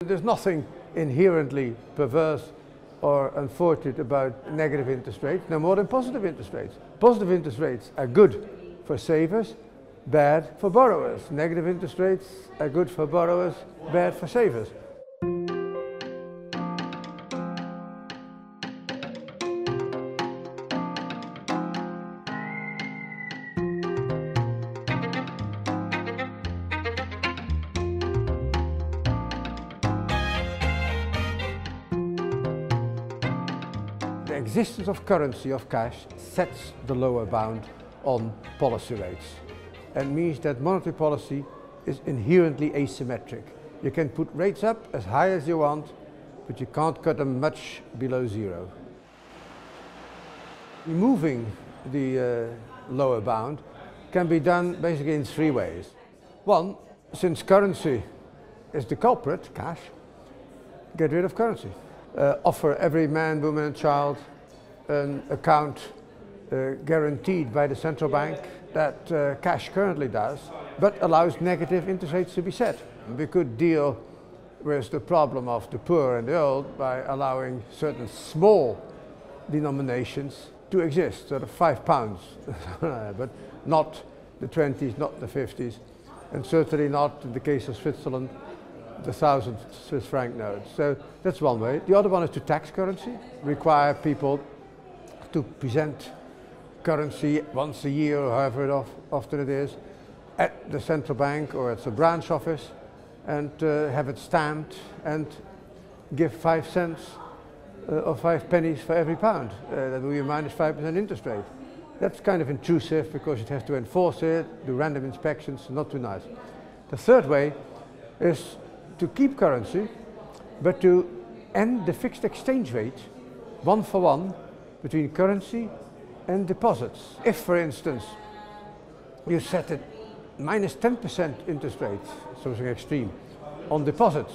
There's nothing inherently perverse or unfortunate about negative interest rates, no more than positive interest rates. Positive interest rates are good for savers, bad for borrowers. Negative interest rates are good for borrowers, bad for savers. The existence of currency, of cash, sets the lower bound on policy rates and means that monetary policy is inherently asymmetric. You can put rates up as high as you want, but you can't cut them much below zero. Removing the lower bound can be done basically in three ways. One, since currency is the culprit, cash, get rid of currency. Offer every man, woman and child an account guaranteed by the central bank that cash currently does, but allows negative interest rates to be set. We could deal with the problem of the poor and the old by allowing certain small denominations to exist, sort of £5, but not the 20s, not the 50s, and certainly not, in the case of Switzerland, the 1,000 Swiss franc notes. So that's one way. The other one is to tax currency, require people to present currency once a year or however often it is at the central bank or at the branch office and have it stamped and give 5 cents or 5 pennies for every pound. That will be a minus 5% interest rate. That's kind of intrusive because you'd have to enforce it, do random inspections, not too nice. The third way is to keep currency, but to end the fixed exchange rate, 1 for 1, between currency and deposits. If, for instance, you set it minus 10% interest rate, something extreme, on deposits,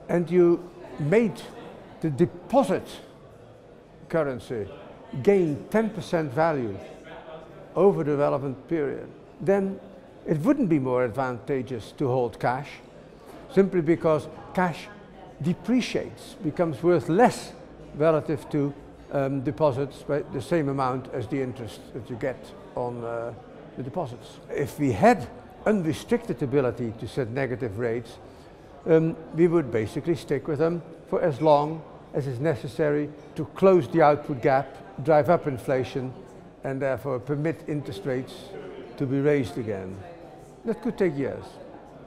and you made the deposit currency gain 10% value over the relevant period, then it wouldn't be more advantageous to hold cash, simply because cash depreciates, becomes worth less relative to deposits by the same amount as the interest that you get on the deposits. If we had unrestricted ability to set negative rates, we would basically stick with them for as long as is necessary to close the output gap, drive up inflation, and therefore permit interest rates to be raised again. That could take years.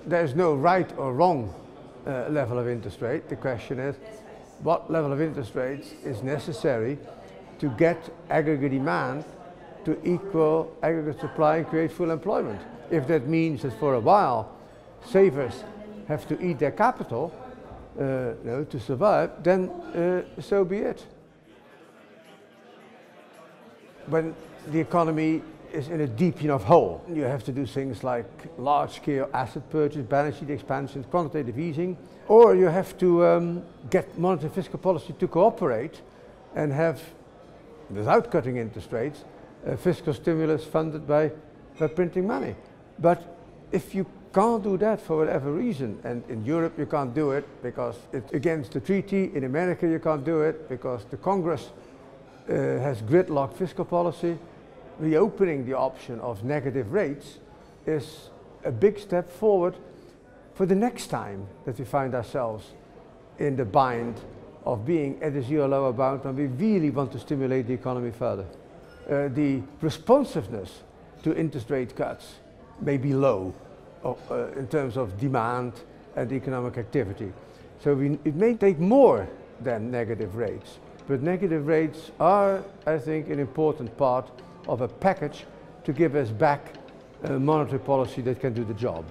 There is no right or wrong level of interest rate. The question is, what level of interest rates is necessary to get aggregate demand to equal aggregate supply and create full employment? If that means that for a while savers have to eat their capital to survive, then so be it. When the economy is in a deep enough hole, you have to do things like large-scale asset purchase, balance sheet expansions, quantitative easing, or you have to get monetary fiscal policy to cooperate and have, without cutting interest rates, fiscal stimulus funded by printing money. But if you can't do that for whatever reason, and in Europe you can't do it because it's against the treaty, in America you can't do it because the Congress has gridlocked fiscal policy, reopening the option of negative rates is a big step forward for the next time that we find ourselves in the bind of being at a zero lower bound when we really want to stimulate the economy further. The responsiveness to interest rate cuts may be low in terms of demand and economic activity. So it may take more than negative rates, but negative rates are, I think, an important part of a package to give us back a monetary policy that can do the job.